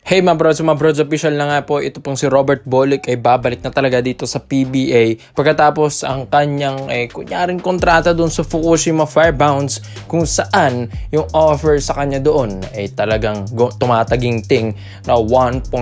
Hey mga brods, official na nga po, ito pong si Robert Bolick ay babalik na talaga dito sa PBA pagkatapos ang kanyang kunyaring kontrata doon sa Fukushima Firebounds, kung saan yung offer sa kanya doon ay talagang tumataginting na 1.87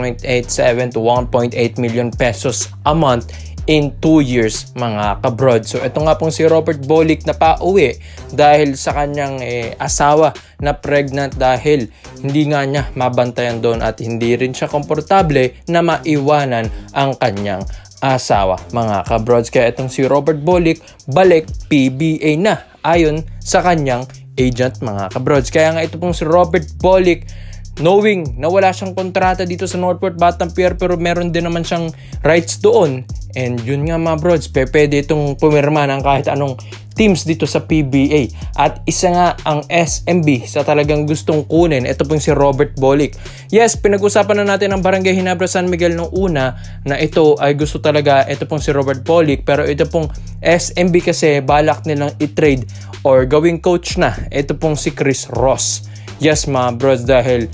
to 1.8 million pesos a month in 2 years mga kabrod. So ito nga pong si Robert Bolick na pauwi dahil sa kanyang asawa na pregnant, dahil hindi nga niya mabantayan doon at hindi rin siya komportable na maiwanan ang kanyang asawa mga kabrods. Kaya itong si Robert Bolick balik PBA na ayon sa kanyang agent mga kabrods. Kaya nga ito pong si Robert Bolick, knowing na wala siyang kontrata dito sa Northport Batangas pero meron din naman siyang rights doon, and yun nga mga brods, pwede itong pumirma ng kahit anong teams dito sa PBA. At isa nga ang SMB sa talagang gustong kunin ito pong si Robert Bolick. Yes, pinag-usapan na natin ang Barangay Ginebra San Miguel nung una na ito ay gusto talaga ito pong si Robert Bolick, pero ito pong SMB kasi balak nilang i-trade or gawing coach na ito pong si Chris Ross. Yes mga bros, dahil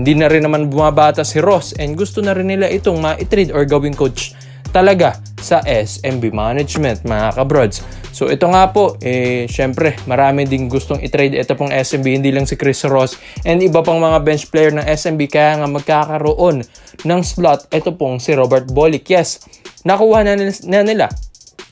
hindi na rin naman bumabata si Ross and gusto na rin nila itong ma-trade or gawing coach talaga sa SMB management mga kabrods. So ito nga po, syempre marami ding gustong i-trade ito pong SMB, hindi lang si Chris Ross and iba pang mga bench player ng SMB, kaya nga magkakaroon ng slot ito pong si Robert Bolick. Yes, nakuha na nila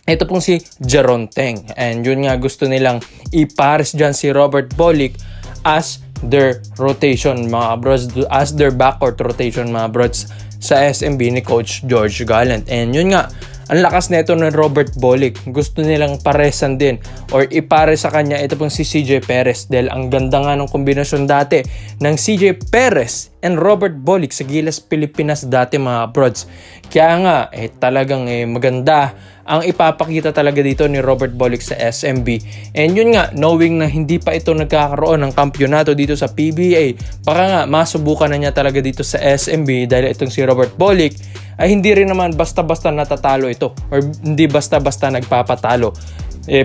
ito pong si Jeron Teng, and yun nga gusto nilang ipares dyan si Robert Bolick as their rotation mga bros, as their backcourt rotation mga bros sa SMB ni Coach George Gallant. And yun nga, ang lakas nito ng Robert Bolick, gusto nilang paresan din or ipare sa kanya ito pong si CJ Perez, dahil ang ganda nga ng kombinasyon dati ng CJ Perez and Robert Bolick sa Gilas Pilipinas dati mga brods. Kaya nga talagang maganda ang ipapakita talaga dito ni Robert Bolick sa SMB. And yun nga, knowing na hindi pa ito nagkakaroon ng kampyonato dito sa PBA, baka nga masubukan na niya talaga dito sa SMB, dahil itong si Robert Bolick ay hindi rin naman basta-basta natatalo ito or hindi basta-basta nagpapatalo.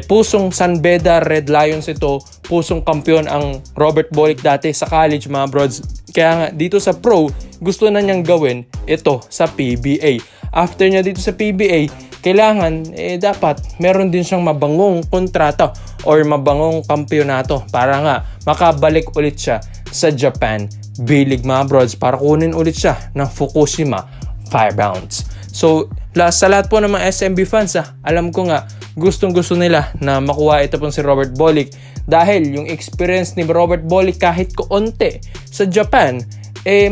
Pusong San Beda Red Lions ito, pusong kampiyon ang Robert Bolick dati sa college mga brods. Kaya nga dito sa pro, gusto na niyang gawin ito sa PBA. After niya dito sa PBA, kailangan dapat meron din siyang mabangong kontrata or mabangong kampyonato para nga makabalik ulit siya sa Japan B-League mga brods, para kunin ulit siya ng Fukushima Firebounds. So sa lahat po ng mga SMB fans, alam ko nga gustong-gusto nila na makuha ito pong si Robert Bolick, dahil yung experience ni Robert Bolick kahit kaunti sa Japan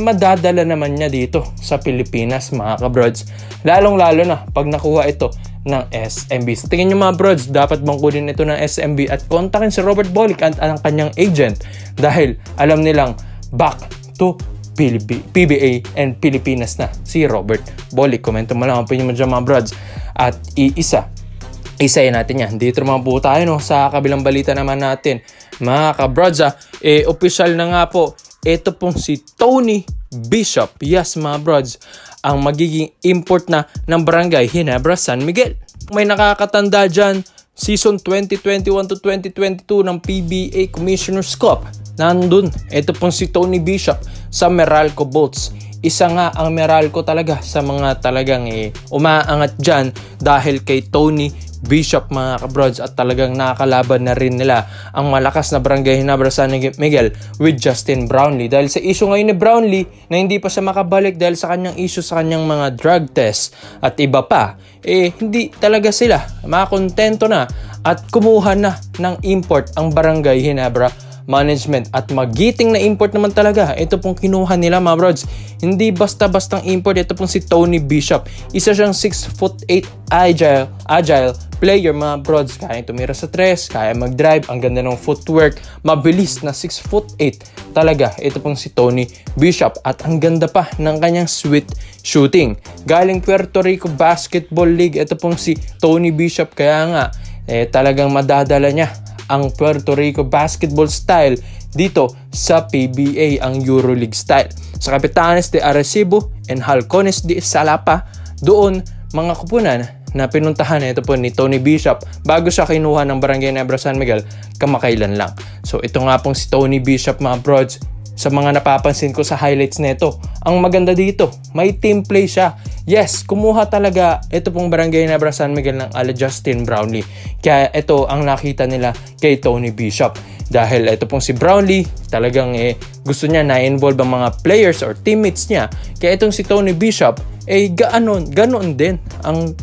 madadala naman niya dito sa Pilipinas mga kabrods, lalong-lalo na pag nakuha ito ng SMB. Sa tingin nyo mga brods, dapat bang kunin ito ng SMB at kontakin si Robert Bolick at ang kanyang agent, dahil alam nilang back to PBA and Pilipinas na si Robert Bolick? Komento mo lang ang opinion mo dyan mga brods, at isayin natin yan. Dito naman po tayo sa kabilang balita naman natin mga kabrods. Official na nga po ito pong si Tony Bishop. Yes mga brods, ang magiging import na ng Barangay Ginebra San Miguel. May nakakatanda dyan, season 2021 to 2022 ng PBA Commissioner's Cup, nandun ito pong si Tony Bishop sa Meralco Bolts. Isa nga ang Meralco talaga sa mga talagang umaangat dyan dahil kay Tony Bishop mga kabrods, at talagang nakakalaban na rin nila ang malakas na Barangay Ginebra San Miguel with Justin Brownlee, dahil sa issue ngayon ni Brownlee na hindi pa siya makabalik dahil sa kanyang issue sa kanyang mga drug test at iba pa, hindi talaga sila makakontento na at kumuha na ng import ang Barangay Ginebra management, at magiting na import naman talaga ito pong kinuha nila mga brods. Hindi basta-bastang import ito pong si Tony Bishop. Isa siyang 6'8" agile player mga brods, kaya tumira sa tres, kaya mag-drive, ang ganda ng footwork, mabilis na 6'8" talaga ito pong si Tony Bishop, at ang ganda pa ng kanyang sweet shooting. Galing Puerto Rico Basketball League ito pong si Tony Bishop, kaya nga talagang madadala niya ang Puerto Rico basketball style dito sa PBA, ang EuroLeague style. Sa Capitanes de Arecibo and Halcones de Salapa, doon mga kupunan na pinuntahan ito po ni Tony Bishop bago siya kinuha ng Barangay Ginebra San Miguel kamakailan lang. So ito nga pong si Tony Bishop mga brods, sa mga napapansin ko sa highlights nito, ang maganda dito, may team play siya. Yes, kumuha talaga ito pong Barangay Ginebra San Miguel ng ala Justin Brownlee. Kaya ito ang nakita nila kay Tony Bishop. Dahil ito pong si Brownlee, talagang gusto niya na-involve ang mga players or teammates niya. Kaya itong si Tony Bishop, ganoon din ang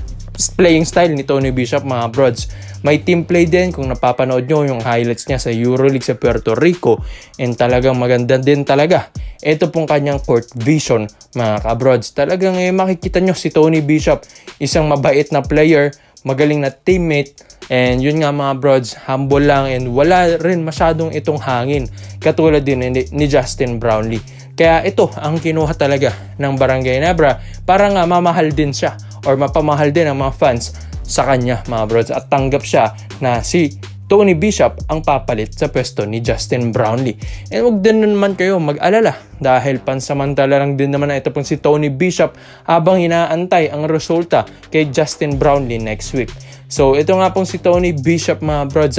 playing style ni Tony Bishop, mga brods. May team play din kung napapanood nyo yung highlights niya sa EuroLeague sa Puerto Rico, and talagang maganda din talaga. Ito pong kanyang court vision, mga kabrods. Talagang makikita nyo si Tony Bishop, isang mabait na player, magaling na teammate, and yun nga mga brods, humble lang and wala rin masyadong itong hangin katulad din ni Justin Brownlee. Kaya ito ang kinuha talaga ng Barangay Ginebra para nga mamahal din siya or mapamahal din ang mga fans sa kanya, mga brods, at tanggap siya na si Tony Bishop ang papalit sa pwesto ni Justin Brownlee. And huwag din naman kayo mag-alala dahil pansamantala lang din naman na ito pong si Tony Bishop habang inaantay ang resulta kay Justin Brownlee next week. So ito nga pong si Tony Bishop, mga brods,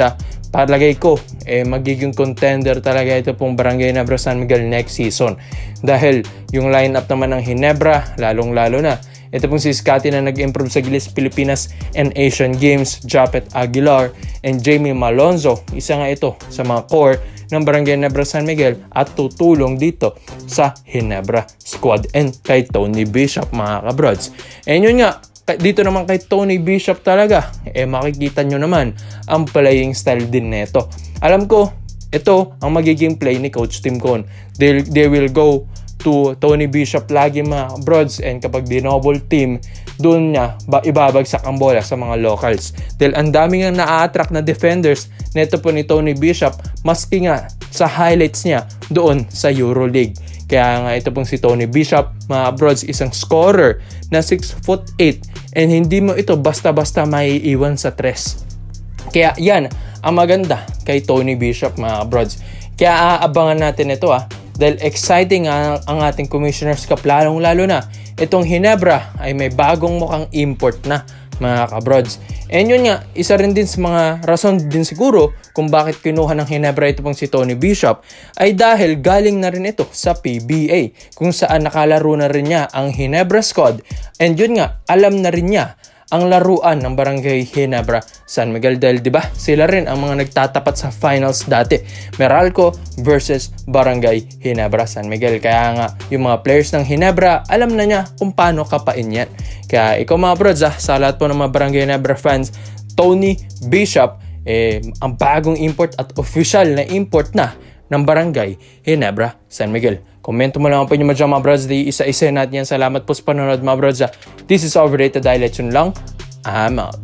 palagay ko magiging contender talaga ito pong Barangay Ginebra San Miguel next season. Dahil yung lineup naman ng Ginebra, lalong-lalo na ito pong si Scotty na nag-improve sa Gilas Pilipinas and Asian Games, Japet Aguilar and Jamie Malonzo. Isa nga ito sa mga core ng Barangay Ginebra San Miguel at tutulong dito sa Ginebra squad and kay Tony Bishop, mga kabrods. And yun nga, dito naman kay Tony Bishop talaga, makikita nyo naman ang playing style din neto. Alam ko, ito ang magiging play ni Coach Tim Cone. They will go to Tony Bishop lagi, mga brods, and kapag dinoble team, doon niya ibabagsak ang bola sa mga locals. Dahil ang daming ang na-attract na defenders neto po ni Tony Bishop, maski nga sa highlights niya doon sa EuroLeague. Kaya nga ito pong si Tony Bishop, mga brods, isang scorer na 6'8", and hindi mo ito basta-basta maiiwan sa tres. Kaya yan ang maganda kay Tony Bishop, mga brods. Kaya aabangan natin ito dahil exciting ang ating Commissioner's Cup, lalong-lalo na itong Ginebra ay may bagong mukhang import na, mga kabrods. And yun nga, isa rin din sa mga rason din siguro kung bakit kinuha ng Ginebra ito pong si Tony Bishop ay dahil galing na rin ito sa PBA, kung saan nakalaro na rin niya ang Ginebra squad, and yun nga, alam na rin niya ang laruan ng Barangay Ginebra San Miguel dahil diba sila rin ang mga nagtatapat sa finals dati, Meralco versus Barangay Ginebra San Miguel. Kaya nga yung mga players ng Ginebra alam na niya kung paano kapain yan. Kaya ikaw, mga brods, sa lahat po ng mga Barangay Ginebra fans, Tony Bishop ang bagong import at official na import na ng Barangay Ginebra San Miguel. Komento mo lang po nyo dyan, mga brods. Isa-isa natin yan. Salamat po sa panonood, mga brods. This is Overrated Highlights. Yun lang. I'm out.